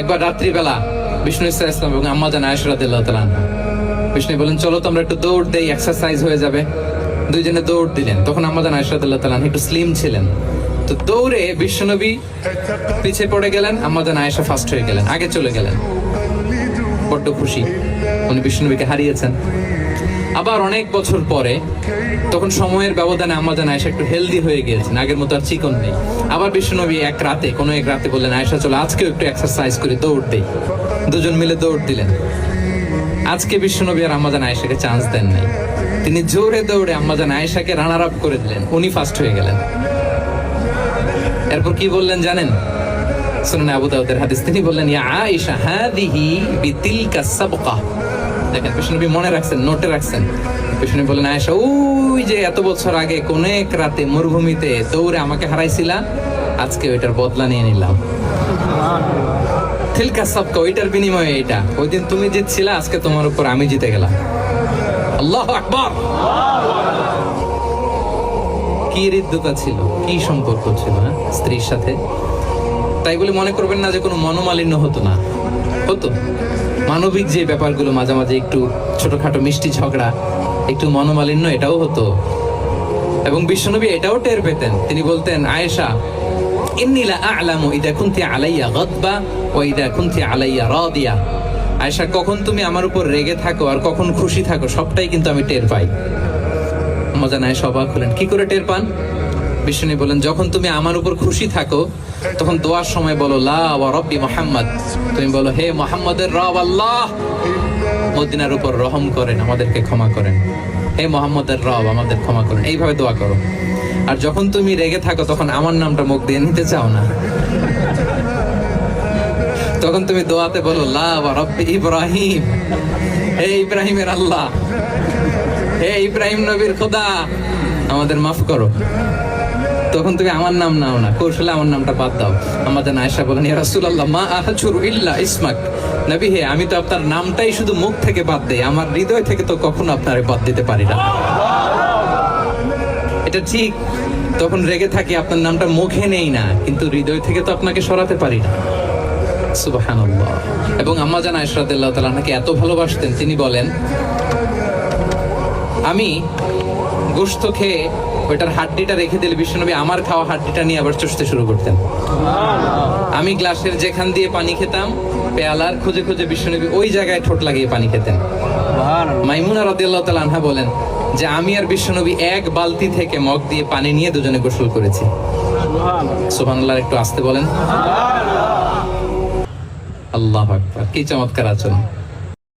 একবার রাত্রিবেলা বিষ্ণু ইসলাম এবং আম্মা জান আয়েশা রাদিয়াল্লাহু তাআলা আনহা, বিষ্ণু বলেন চলো তো আমরা একটু দৌড় দেই, এক্সারসাইজ হয়ে যাবে। দুইজনে দৌড় দিলেন। তখন আম্মা জান আয়েশা রাদিয়াল্লাহু তাআলা আনহা একটু স্লিম ছিলেন, তো দৌড়ে বিশ্বনবী পিছিয়ে পড়ে গেলেন, আম্মা জান আয়েশা ফার্স্ট হয়ে গেলেন, আগে চলে গেলেন। বড্ড খুশি, উনি বিশ্বনবীকে হারিয়েছেন। আবার অনেক বছর পরে, তখন সময়ের ব্যবধানে আম্মা জান আয়েশা একটু হেলদি হয়ে গিয়েছেন, আগের মতো আর চিকন নেই। আবার বিশ্বনবী কোনো এক রাতে বললেন, আয়েশা চলো আজকেও একটু এক্সারসাইজ করে দৌড় দেই। দুজন মিলে দৌড় দিলেন। আজকে বিশ্বনবী আর আম্মা জান আয়েশাকে চান্স দেন নাই, তিনি জোরে দৌড়ে আম্মা জান আয়েশাকে রানার আপ করে দিলেন, উনি ফার্স্ট হয়ে গেলেন। এরপর কি বললেন জানেন? সুনানে আবু দাউদের হাদিস, তিনি বললেন, ইয়া আয়েশা হাদিহি বিতিলকা সাবকা। দেখেন বিশ্বনবী মনে রাখছেন, নোটে রাখছেন। বিষ্ণু বলেন, আয়েশা ওই যে এত বছর আগে কোন এক রাতে মরুভূমিতে দৌড়ে আমাকে হারাইছিলা, আজকে ওইটার বদলা নিয়ে নিলাম। তিলকা সাবকা, ওইটার বিনিময়ে এটা। ওই দিন তুমি জিতছিলা, আজকে তোমার উপর আমি জিতে গেলাম। আল্লাহু আকবার। কি হৃদ্যতা ছিল, কি সম্পর্ক ছিল স্ত্রীর সাথে। তাই বলে মনে করবেন না যে কোনো মনোমালিন্য হতো না, হতো। মানবিক যে ব্যাপারগুলো, মাঝে মাঝে একটু ছোটখাটো মিষ্টি ঝগড়া, একটু মনোমালিন্য, এটাও হতো। এবং বিশ্বনবী এটাও টের পেতেন। তিনি বলতেন, আয়েশা ইন্নী লা আ'লামু ইযা কুনতি আলাইয়া গাদবা ওয়া ইযা কুনতি আলাইয়া রাদিয়া। আয়েশা, কখন তুমি আমার উপর রেগে থাকো আর কখন খুশি থাকো, সবটাই কিন্তু আমি টের পাই। মজা নাই, অবাক হলেন, কি করে টের পান? বিশ্বনবী বলেন, যখন তুমি আমার উপর খুশি থাকো তখন দোয়ার সময় বলো লা ওয়া রাব্বি মুহাম্মদ, তুমি বলো হে মুহাম্মদের রব আল্লাহ, মদিনার উপর রহম করেন, আমাদেরকে ক্ষমা করেন। হে মুহাম্মদের রব, আমাদের ক্ষমা করেন, এইভাবে দোয়া করো। আর যখন তুমি রেগে থাকো তখন আমার নামটা মুখ দিয়ে নিতে চাও না, তখন তুমি দোয়াতে বলো লা ওয়া রাব্বি ইব্রাহিম, হে ইব্রাহিমের আল্লাহ, হে ইব্রাহিম নবীর খোদা, আমাদের মাফ করো। তখন তুমি আমার নাম নাও না, কৌশলে আমার নামটা বাদ দাও। আমাদের আয়েশা বলেন, ইয়া রাসূলুল্লাহ মা আহজুরু ইল্লা ইসমাক, নবী হে, আমি তো আপনার নামটাই শুধু মুখ থেকে বাদ দেই, আমার হৃদয় থেকে তো কখনো আপনারে বাদ দিতে পারি না। এটা ঠিক, তখন রেগে থাকি, আপনার নামটা মুখে নেই না, কিন্তু হৃদয় থেকে তো আপনাকে সরাতে পারি না। সুবহানাল্লাহ। এবং আম্মা জান আয়েশা রাদিয়াল্লাহু তাআলা আনহাকে এত ভালোবাসতেন, তিনি বলেন, আমি গোশত খেয়ে ওইটার হাড্ডিটা রেখে দিলে বিশ্বনবী আমার খাওয়া হাড্ডিটা নিয়ে আবার চষতে শুরু করতেন। আমি গ্লাসের যেখান দিয়ে পানি খেতাম, পেয়ালার খুঁজে খুঁজে বিশ্বনবী ওই জায়গায় ঠোঁট লাগিয়ে পানি খেতেন। মাইমুনা রাদিয়াল্লাহু তাআলা আনহা বলেন যে আমি আর বিশ্বনবী এক বালতি থেকে মগ দিয়ে পানি নিয়ে দুজনে গোসল করেছি। সুবহানাল্লাহ, একটু আস্তে বলেন। আল্লাহু আকবার, কি চমৎকার আচরণ।